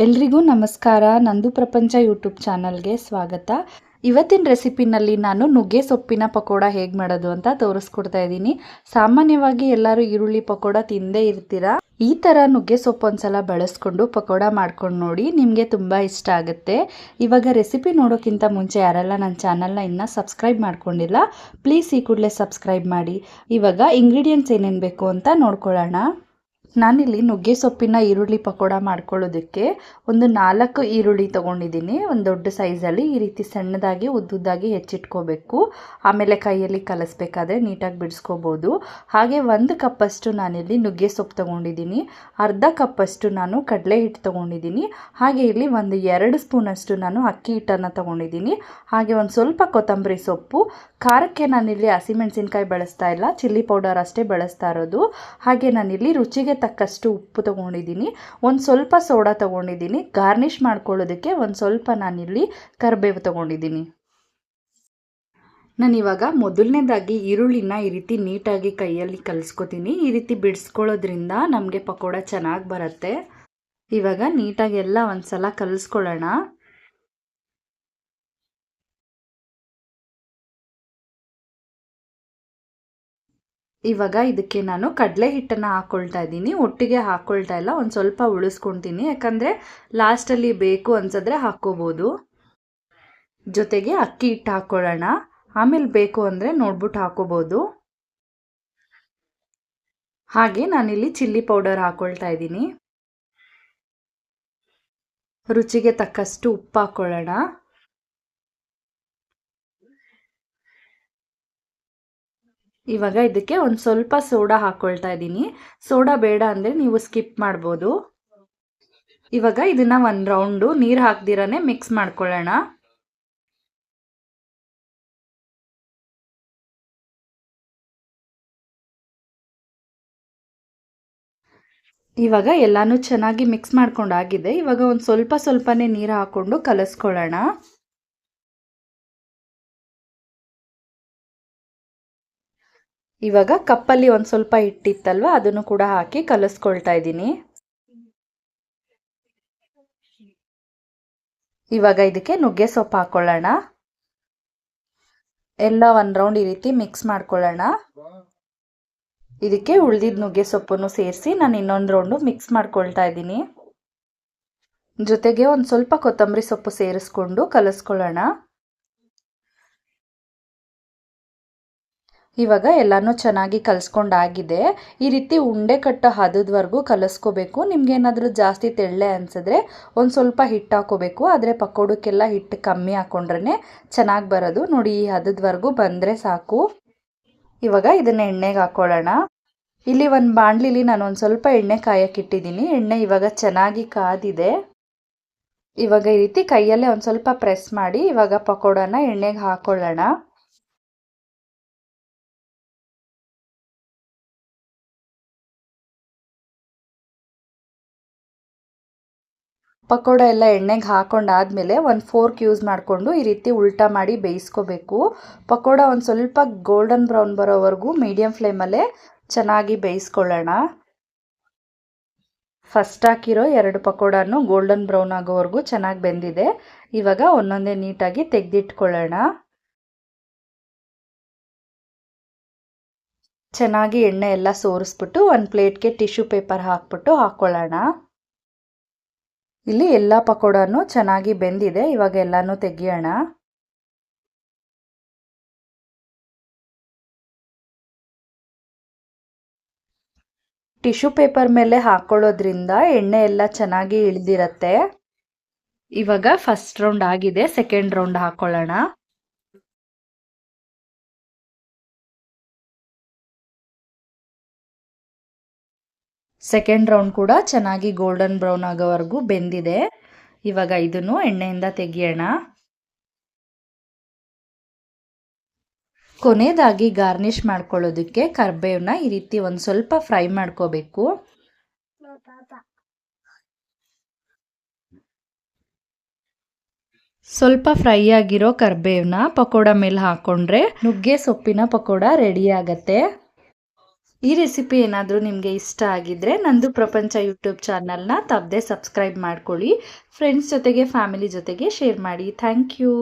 ಎಲ್ರಿಗೂ ನಮಸ್ಕಾರ. ನಂದು ಪ್ರಪಂಚ ಯೂಟ್ಯೂಬ್ ಚಾನಲ್ಗೆ ಸ್ವಾಗತ. ಇವತ್ತಿನ ರೆಸಿಪಿನಲ್ಲಿ ನಾನು ನುಗ್ಗೆ ಸೊಪ್ಪಿನ ಪಕೋಡ ಹೇಗೆ ಮಾಡೋದು ಅಂತ ತೋರಿಸ್ಕೊಡ್ತಾ ಇದ್ದೀನಿ. ಸಾಮಾನ್ಯವಾಗಿ ಎಲ್ಲರೂ ಈರುಳ್ಳಿ ಪಕೋಡ ತಿಂದೇ ಇರ್ತೀರಾ. ಈ ಥರ ನುಗ್ಗೆ ಸೊಪ್ಪು ಒಂದ್ಸಲ ಬಳಸ್ಕೊಂಡು ಪಕೋಡ ಮಾಡ್ಕೊಂಡು ನೋಡಿ, ನಿಮಗೆ ತುಂಬ ಇಷ್ಟ ಆಗುತ್ತೆ. ಇವಾಗ ರೆಸಿಪಿ ನೋಡೋಕ್ಕಿಂತ ಮುಂಚೆ ಯಾರೆಲ್ಲ ನನ್ನ ಚಾನಲ್ನ ಇನ್ನೂ ಸಬ್ಸ್ಕ್ರೈಬ್ ಮಾಡ್ಕೊಂಡಿಲ್ಲ, ಪ್ಲೀಸ್ ಈ ಕೂಡಲೇ ಸಬ್ಸ್ಕ್ರೈಬ್ ಮಾಡಿ. ಇವಾಗ ಇಂಗ್ರೀಡಿಯೆಂಟ್ಸ್ ಏನೇನು ಬೇಕು ಅಂತ ನೋಡ್ಕೊಳ್ಳೋಣ. ನಾನಿಲ್ಲಿ ನುಗ್ಗೆ ಸೊಪ್ಪಿನ ಈರುಳ್ಳಿ ಪಕೋಡ ಮಾಡ್ಕೊಳ್ಳೋದಕ್ಕೆ ಒಂದು 4 ಈರುಳ್ಳಿ ತೊಗೊಂಡಿದ್ದೀನಿ. ಒಂದು ದೊಡ್ಡ ಸೈಜಲ್ಲಿ ಈ ರೀತಿ ಸಣ್ಣದಾಗಿ ಉದ್ದುದ್ದಾಗಿ ಹೆಚ್ಚಿಟ್ಕೋಬೇಕು. ಆಮೇಲೆ ಕೈಯಲ್ಲಿ ಕಲಿಸ್ಬೇಕಾದ್ರೆ ನೀಟಾಗಿ ಬಿಡಿಸ್ಕೋಬೋದು. ಹಾಗೆ 1 ಕಪ್ಪಷ್ಟು ನಾನಿಲ್ಲಿ ನುಗ್ಗೆ ಸೊಪ್ಪು ತೊಗೊಂಡಿದ್ದೀನಿ. ಅರ್ಧ ಕಪ್ಪಷ್ಟು ನಾನು ಕಡಲೆ ಹಿಟ್ಟು ತೊಗೊಂಡಿದ್ದೀನಿ. ಹಾಗೆ ಇಲ್ಲಿ ಒಂದು 2 ಸ್ಪೂನಷ್ಟು ನಾನು ಅಕ್ಕಿ ಹಿಟ್ಟನ್ನು ತೊಗೊಂಡಿದ್ದೀನಿ. ಹಾಗೆ ಒಂದು ಸ್ವಲ್ಪ ಕೊತ್ತಂಬರಿ ಸೊಪ್ಪು. ಖಾರಕ್ಕೆ ನಾನಿಲ್ಲಿ ಹಸಿಮೆಣಸಿನ್ಕಾಯಿ ಬಳಸ್ತಾ ಇಲ್ಲ, ಚಿಲ್ಲಿ ಪೌಡರ್ ಅಷ್ಟೇ ಬಳಸ್ತಾ ಇರೋದು. ಹಾಗೆ ನಾನಿಲ್ಲಿ ರುಚಿಗೆ ತಕ್ಕಷ್ಟು ಉಪ್ಪು ತೊಗೊಂಡಿದ್ದೀನಿ. ಒಂದು ಸ್ವಲ್ಪ ಸೋಡಾ ತೊಗೊಂಡಿದ್ದೀನಿ. ಗಾರ್ನಿಷ್ ಮಾಡ್ಕೊಳ್ಳೋದಕ್ಕೆ ಒಂದು ಸ್ವಲ್ಪ ನಾನಿಲ್ಲಿ ಕರಿಬೇವು ತೊಗೊಂಡಿದ್ದೀನಿ. ನಾನಿವಾಗ ಮೊದಲನೇದಾಗಿ ಈರುಳ್ಳಿನ ಈ ರೀತಿ ನೀಟಾಗಿ ಕೈಯಲ್ಲಿ ಕಲಿಸ್ಕೊತೀನಿ. ಈ ರೀತಿ ಬಿಡಿಸ್ಕೊಳ್ಳೋದ್ರಿಂದ ನಮಗೆ ಪಕೋಡ ಚೆನ್ನಾಗಿ ಬರುತ್ತೆ. ಇವಾಗ ನೀಟಾಗಿ ಎಲ್ಲ ಒಂದ್ಸಲ ಕಲಿಸ್ಕೊಳ್ಳೋಣ. ಇವಾಗ ಇದಕ್ಕೆ ನಾನು ಕಡಲೆ ಹಿಟ್ಟನ್ನು ಹಾಕ್ಕೊಳ್ತಾ ಇದ್ದೀನಿ. ಒಟ್ಟಿಗೆ ಹಾಕ್ಕೊಳ್ತಾ ಇಲ್ಲ, ಒಂದು ಸ್ವಲ್ಪ ಉಳಿಸ್ಕೊಳ್ತೀನಿ. ಯಾಕಂದರೆ ಲಾಸ್ಟಲ್ಲಿ ಬೇಕು ಅನ್ಸಿದ್ರೆ ಹಾಕ್ಕೋಬೋದು. ಜೊತೆಗೆ ಅಕ್ಕಿ ಹಿಟ್ಟು ಹಾಕ್ಕೊಳ್ಳೋಣ. ಆಮೇಲೆ ಬೇಕು ಅಂದರೆ ನೋಡ್ಬಿಟ್ಟು ಹಾಕ್ಕೋಬೋದು. ಹಾಗೆ ನಾನಿಲ್ಲಿ ಚಿಲ್ಲಿ ಪೌಡರ್ ಹಾಕ್ಕೊಳ್ತಾ ಇದ್ದೀನಿ. ರುಚಿಗೆ ತಕ್ಕಷ್ಟು ಉಪ್ಪು ಹಾಕ್ಕೊಳ್ಳೋಣ. ಇವಾಗ ಇದಕ್ಕೆ ಒಂದು ಸ್ವಲ್ಪ ಸೋಡಾ ಹಾಕ್ಕೊಳ್ತಾ ಇದ್ದೀನಿ. ಸೋಡಾ ಬೇಡ ಅಂದರೆ ನೀವು ಸ್ಕಿಪ್ ಮಾಡ್ಬೋದು. ಇವಾಗ ಇದನ್ನ ಒಂದು ರೌಂಡು ನೀರು ಹಾಕ್ದಿರಾನೆ ಮಿಕ್ಸ್ ಮಾಡ್ಕೊಳ್ಳೋಣ. ಇವಾಗ ಎಲ್ಲಾನು ಚೆನ್ನಾಗಿ ಮಿಕ್ಸ್ ಮಾಡ್ಕೊಂಡಾಗಿದೆ. ಇವಾಗ ಒಂದು ಸ್ವಲ್ಪನೇ ನೀರು ಹಾಕ್ಕೊಂಡು ಕಲಿಸ್ಕೊಳ್ಳೋಣ. ಇವಾಗ ಕಪ್ಪಲ್ಲಿ ಒಂದು ಸ್ವಲ್ಪ ಹಿಟ್ಟಿತ್ತಲ್ವ, ಅದನ್ನು ಕೂಡ ಹಾಕಿ ಕಲಿಸ್ಕೊಳ್ತಾ ಇದ್ದೀನಿ. ಇವಾಗ ಇದಕ್ಕೆ ನುಗ್ಗೆ ಸೊಪ್ಪು ಹಾಕ್ಕೊಳ್ಳೋಣ. ಎಲ್ಲ ಒಂದು ರೌಂಡ್ ಈ ರೀತಿ ಮಿಕ್ಸ್ ಮಾಡ್ಕೊಳ್ಳೋಣ. ಇದಕ್ಕೆ ಉಳಿದಿದ್ದ ನುಗ್ಗೆ ಸೊಪ್ಪನ್ನು ಸೇರಿಸಿ ನಾನು ಇನ್ನೊಂದು ರೌಂಡು ಮಿಕ್ಸ್ ಮಾಡ್ಕೊಳ್ತಾ ಇದ್ದೀನಿ. ಜೊತೆಗೆ ಒಂದು ಸ್ವಲ್ಪ ಕೊತ್ತಂಬರಿ ಸೊಪ್ಪು ಸೇರಿಸ್ಕೊಂಡು ಕಲಿಸ್ಕೊಳ್ಳೋಣ. ಇವಾಗ ಎಲ್ಲನೂ ಚೆನ್ನಾಗಿ ಕಲಿಸ್ಕೊಂಡಾಗಿದೆ. ಈ ರೀತಿ ಉಂಡೆ ಕಟ್ಟೋ ಹದದವರೆಗೂ ಕಲಿಸ್ಕೋಬೇಕು. ನಿಮ್ಗೇನಾದರೂ ಜಾಸ್ತಿ ತೆಳ್ಳೆ ಅನಿಸಿದ್ರೆ ಒಂದು ಸ್ವಲ್ಪ ಹಿಟ್ಟು ಹಾಕೋಬೇಕು. ಆದರೆ ಪಕೋಡಕ್ಕೆಲ್ಲ ಹಿಟ್ಟು ಕಮ್ಮಿ ಹಾಕ್ಕೊಂಡ್ರೆ ಚೆನ್ನಾಗಿ ಬರೋದು. ನೋಡಿ, ಈ ಹದದವರೆಗೂ ಬಂದರೆ ಸಾಕು. ಇವಾಗ ಇದನ್ನು ಎಣ್ಣೆಗೆ ಹಾಕ್ಕೊಳ್ಳೋಣ. ಇಲ್ಲಿ ಒಂದು ಬಾಣಲಿಲಿ ನಾನು ಒಂದು ಸ್ವಲ್ಪ ಎಣ್ಣೆ ಕಾಯಕ್ಕಿಟ್ಟಿದ್ದೀನಿ. ಎಣ್ಣೆ ಇವಾಗ ಚೆನ್ನಾಗಿ ಕಾದಿದೆ. ಇವಾಗ ಈ ರೀತಿ ಕೈಯಲ್ಲೇ ಒಂದು ಸ್ವಲ್ಪ ಪ್ರೆಸ್ ಮಾಡಿ ಇವಾಗ ಪಕೋಡನ ಎಣ್ಣೆಗೆ ಹಾಕ್ಕೊಳ್ಳೋಣ. ಪಕೋಡ ಎಲ್ಲ ಎಣ್ಣೆಗೆ ಹಾಕೊಂಡಾದ್ಮೇಲೆ ಒಂದು ಫೋರ್ಕ್ ಯೂಸ್ ಮಾಡಿಕೊಂಡು ಈ ರೀತಿ ಉಲ್ಟಾ ಮಾಡಿ ಬೇಯಿಸ್ಕೋಬೇಕು. ಪಕೋಡ ಒಂದು ಸ್ವಲ್ಪ ಗೋಲ್ಡನ್ ಬ್ರೌನ್ ಬರೋವರೆಗೂ ಮೀಡಿಯಂ ಫ್ಲೇಮಲ್ಲೇ ಚೆನ್ನಾಗಿ ಬೇಯಿಸ್ಕೊಳ್ಳೋಣ. ಫಸ್ಟ್ ಹಾಕಿರೋ 2 ಪಕೋಡನು ಗೋಲ್ಡನ್ ಬ್ರೌನ್ ಆಗೋವರೆಗೂ ಚೆನ್ನಾಗಿ ಬೆಂದಿದೆ. ಇವಾಗ ಒಂದೊಂದೇ ನೀಟಾಗಿ ತೆಗೆದಿಟ್ಕೊಳ್ಳೋಣ. ಚೆನ್ನಾಗಿ ಎಣ್ಣೆ ಎಲ್ಲ ಸೋರಿಸ್ಬಿಟ್ಟು ಒಂದು ಪ್ಲೇಟ್ಗೆ ಟಿಶ್ಯೂ ಪೇಪರ್ ಹಾಕ್ಬಿಟ್ಟು ಹಾಕ್ಕೊಳ್ಳೋಣ. ಇಲ್ಲಿ ಎಲ್ಲ ಪಕೋಡನು ಚೆನ್ನಾಗಿ ಬೆಂದಿದೆ. ಇವಾಗ ಎಲ್ಲಾನು ತೆಗಿಯೋಣ. ಟಿಶ್ಯೂ ಪೇಪರ್ ಮೇಲೆ ಹಾಕೊಳ್ಳೋದ್ರಿಂದ ಎಣ್ಣೆ ಎಲ್ಲ ಚೆನ್ನಾಗಿ ಇಳಿದಿರತ್ತೆ. ಇವಾಗ ಫಸ್ಟ್ ರೌಂಡ್ ಆಗಿದೆ, ಸೆಕೆಂಡ್ ರೌಂಡ್ ಹಾಕೊಳ್ಳೋಣ. ಸೆಕೆಂಡ್ ರೌಂಡ್ ಕೂಡ ಚೆನ್ನಾಗಿ ಗೋಲ್ಡನ್ ಬ್ರೌನ್ ಆಗೋವರೆಗೂ ಬೆಂದಿದೆ. ಇವಾಗ ಇದನ್ನು ಎಣ್ಣೆಯಿಂದ ತೆಗಿಯೋಣ. ಕೊನೆಯದಾಗಿ ಗಾರ್ನಿಷ್ ಮಾಡ್ಕೊಳ್ಳೋದಕ್ಕೆ ಕರಿಬೇವನ್ನ ಈ ರೀತಿ ಒಂದು ಸ್ವಲ್ಪ ಫ್ರೈ ಮಾಡ್ಕೋಬೇಕು. ಸ್ವಲ್ಪ ಫ್ರೈ ಆಗಿರೋ ಕರಿಬೇವನ್ನ ಪಕೋಡ ಮೇಲೆ ಹಾಕೊಂಡ್ರೆ ನುಗ್ಗೆ ಸೊಪ್ಪಿನ ಪಕೋಡ ರೆಡಿ ಆಗತ್ತೆ. ಈ ರೆಸಿಪಿ ಏನಾದರೂ ನಿಮಗೆ ಇಷ್ಟ ಆಗಿದ್ದರೆ ನಂದು ಪ್ರಪಂಚ ಯೂಟ್ಯೂಬ್ ಚಾನಲ್ನ ತಪ್ಪದೆ ಸಬ್ಸ್ಕ್ರೈಬ್ ಮಾಡ್ಕೊಳ್ಳಿ. ಫ್ರೆಂಡ್ಸ್ ಜೊತೆಗೆ ಫ್ಯಾಮಿಲಿ ಜೊತೆಗೆ ಶೇರ್ ಮಾಡಿ. Thank you.